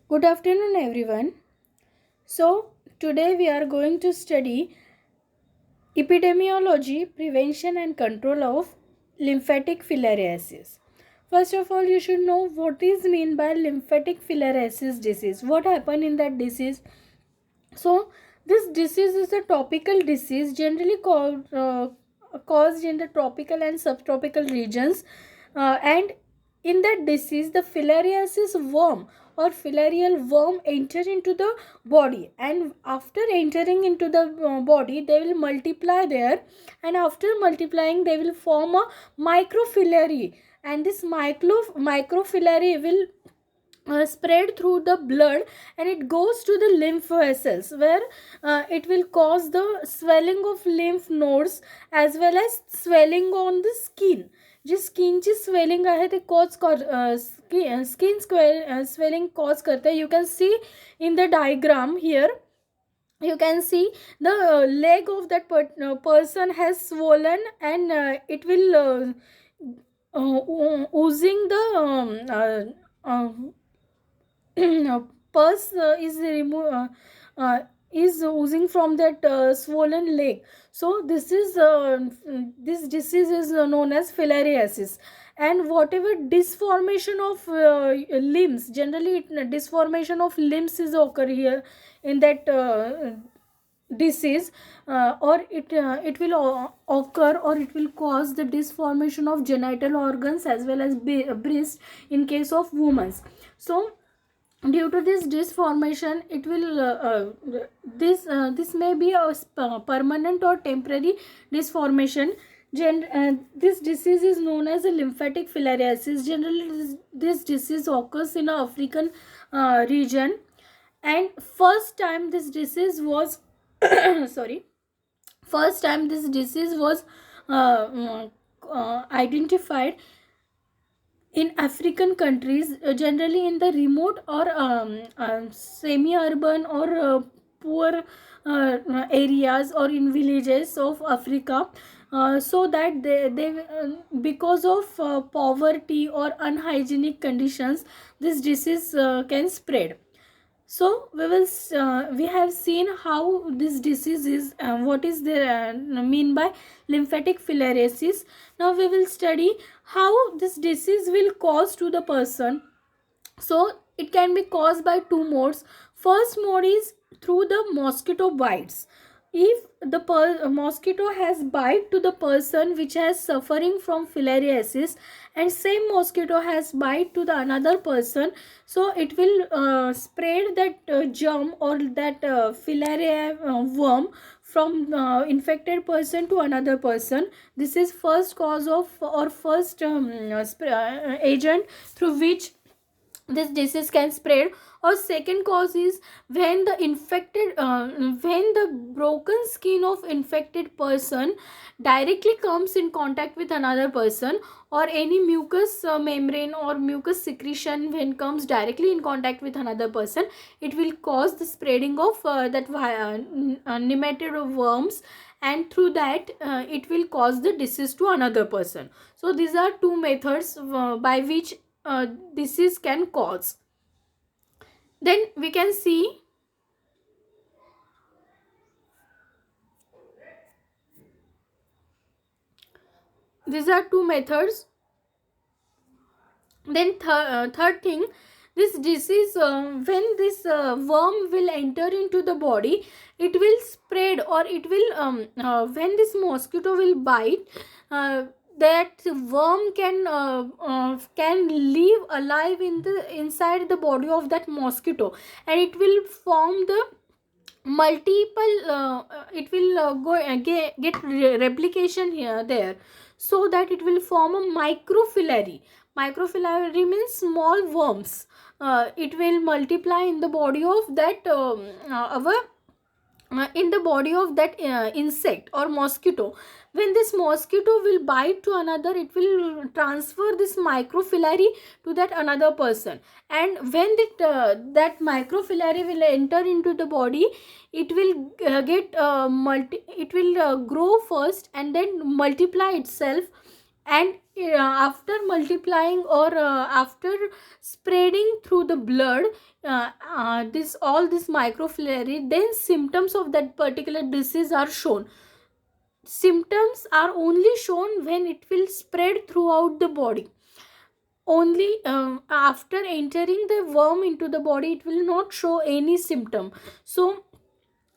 Good afternoon, everyone. So, today we are going to study epidemiology, prevention, and control of lymphatic filariasis. First of all, you should know what is mean by lymphatic filariasis disease. What happened in that disease? So, this disease is a topical disease generally caused in the tropical and subtropical regions, and in that disease, the filariasis worm or filarial worm enter into the body, and after entering into the body, they will multiply there, and after multiplying, they will form a microfilary, and this microfilary will spread through the blood, and it goes to the lymph vessels where it will cause the swelling of lymph nodes as well as swelling on the skin. जी स्किनची swelling आहे ते cause skin swelling cause करते. You can see in the diagram here, you can see the leg of that person has swollen, and it will oozing the pus is oozing from that swollen leg. So this disease is known as filariasis. And whatever disformation of limbs, generally disformation of limbs is occur here in that disease, or it will occur, or it will cause the disformation of genital organs as well as breast in case of women. So due to this disformation, it will this may be a permanent or temporary disformation. This disease is known as a lymphatic filariasis. Generally this disease occurs in a African region, and first time this disease was sorry first time this disease was identified in African countries, generally in the remote or semi-urban or poor areas or in villages of Africa, so that because of poverty or unhygienic conditions, this disease can spread. So we have seen how this disease is, what is the mean by lymphatic filariasis. Now we will study how this disease will cause to the person. So it can be caused by two modes. First mode is through the mosquito bites. If the mosquito has bite to the person which has suffering from filariasis, and same mosquito has bite to the another person, so it will spread that germ or that filaria worm from infected person to another person. This is first cause of, or first agent through which this disease can spread. Or second cause is when the when the broken skin of infected person directly comes in contact with another person, or any mucous membrane or mucus secretion when comes directly in contact with another person, it will cause the spreading of that nematode worms, and through that it will cause the disease to another person. So these are two methods by which disease can cause. Then we can see these are two methods. Then third thing, this disease, when this worm will enter into the body, it will spread, or it will when this mosquito will bite, that worm can live alive in the inside the body of that mosquito, and it will form the multiple it will get replication here there, so that it will form a microfilary. Microfilary means small worms. It will multiply in the body of that our in the body of that insect or mosquito. When this mosquito will bite to another, it will transfer this microfilary to that another person, and when that microfilary will enter into the body, it will it will grow first and then multiply itself, and after multiplying or after spreading through the blood, this all this microfilary, then symptoms of that particular disease are shown. Symptoms are only shown when it will spread throughout the body. Only after entering the worm into the body, it will not show any symptom. So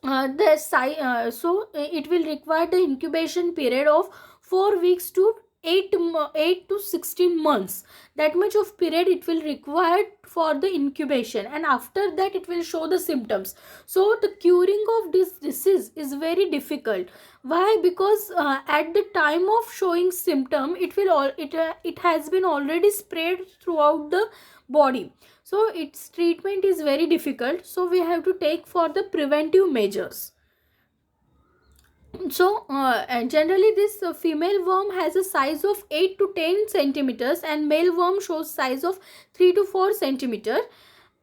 it will require the incubation period of 4 weeks to 8 to 16 months. That much of period it will require for the incubation, and after that it will show the symptoms. So the curing of this disease is very difficult. Why? Because at the time of showing symptom, it has been already spread throughout the body. So its treatment is very difficult. So we have to take for the preventive measures. So and generally this female worm has a size of 8 to 10 centimeters, and male worm shows size of 3 to 4 centimeter.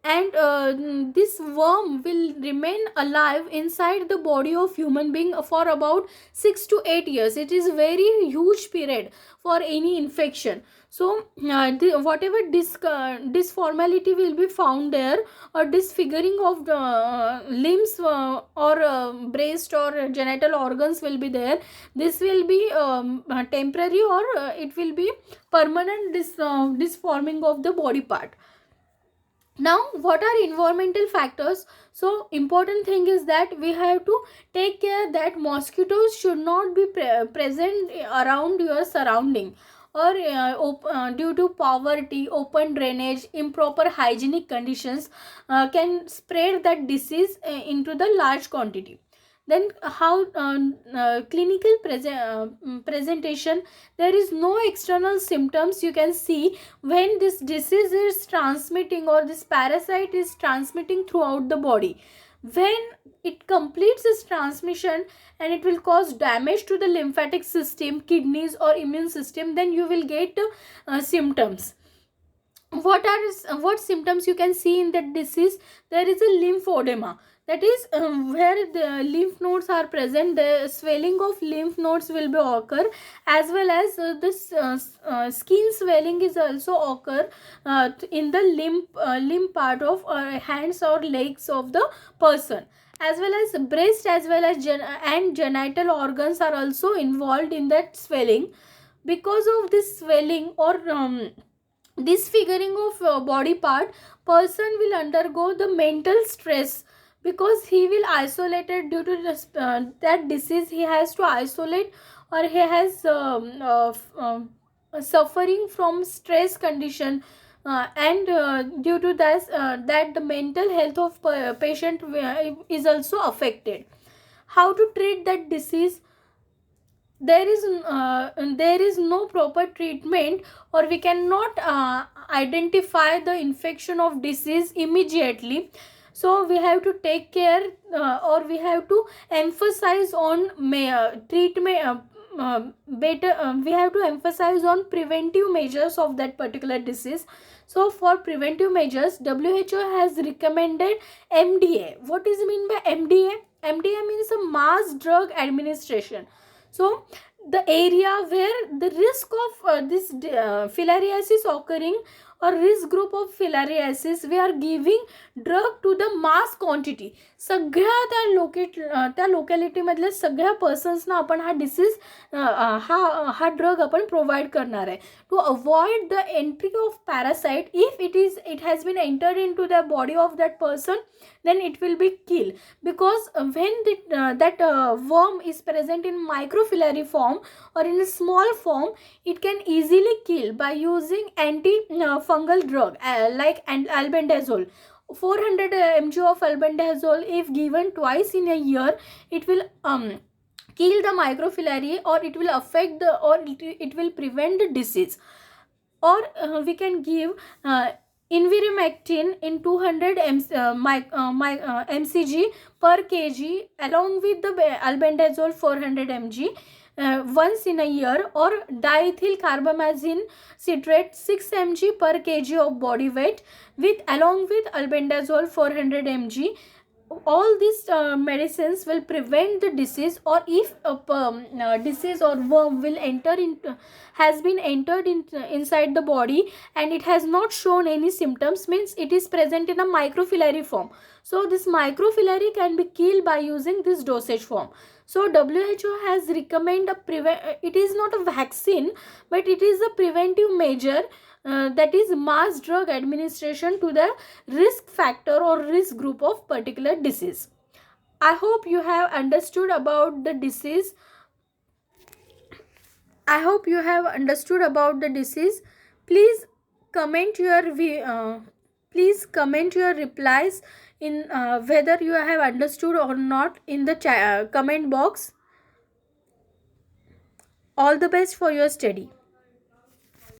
And this worm will remain alive inside the body of human being for about 6 to 8 years. It is very huge period for any infection. So whatever disformality will be found there, or disfiguring of the limbs or breast or genital organs will be there, this will be temporary, or it will be permanent disforming of the body part. Now what are environmental factors? So important thing is that we have to take care that mosquitoes should not be present around your surrounding, or due to poverty, open drainage, improper hygienic conditions can spread that disease into the large quantity. Then how clinical presentation, there is no external symptoms you can see when this disease is transmitting, or this parasite is transmitting throughout the body. When it completes its transmission and it will cause damage to the lymphatic system, kidneys or immune system, then you will get symptoms. What symptoms you can see in that disease? There is a lymphedema, that is where the lymph nodes are present. The swelling of lymph nodes will be occur, as well as this skin swelling is also occur in the limb part of hands or legs of the person, as well as breast, as well as genital organs are also involved in that swelling. Because of this swelling or disfiguring of body part, person will undergo the mental stress, because he will isolated due to this, that disease. He has to isolate, or he has suffering from stress condition, and due to that the mental health of patient is also affected. How to treat that disease? There is no proper treatment, or we cannot identify the infection of disease immediately. So we have to take care, or we have to emphasize on treatment better. We have to emphasize on preventive measures of that particular disease. So for preventive measures, WHO has recommended MDA. What is mean by MDA? MDA means a mass drug administration. So the area where the risk of this filariasis occurring, or risk group of filariasis, we are giving drug to the mass quantity. सगळ्या त्या locality मधल्या सगळ्या पर्सन्सना आपण हा disease हा drug आपण provide करणार आहे, to avoid the entry of parasite. If it has been entered into the body of that person, then it will be killed. Because when that worm is present in microfilary form or in a small form, it can easily kill by using anti-fungal drug like albendazole. 400 mg of albendazole, if given twice in a year, it will kill the microfilary, or it will affect the, or it will prevent the disease. Or we can give Invermectin in 200 mcg per kg, along with the albendazole 400 mg once in a year, or diethyl carbamazine citrate 6 mg per kg of body weight, along with albendazole 400 mg all these medicines will prevent the disease, or if a disease or worm will enter into, has been entered in, inside the body, and it has not shown any symptoms, means it is present in a microfilary form. So this microfilary can be killed by using this dosage form. So WHO has recommended it is not a vaccine, but it is a preventive measure, that is mass drug administration to the risk factor or risk group of particular disease. I hope you have understood about the disease. I hope you have understood about the disease. Please comment your please comment your replies in whether you have understood or not in the comment box. All the best for your study.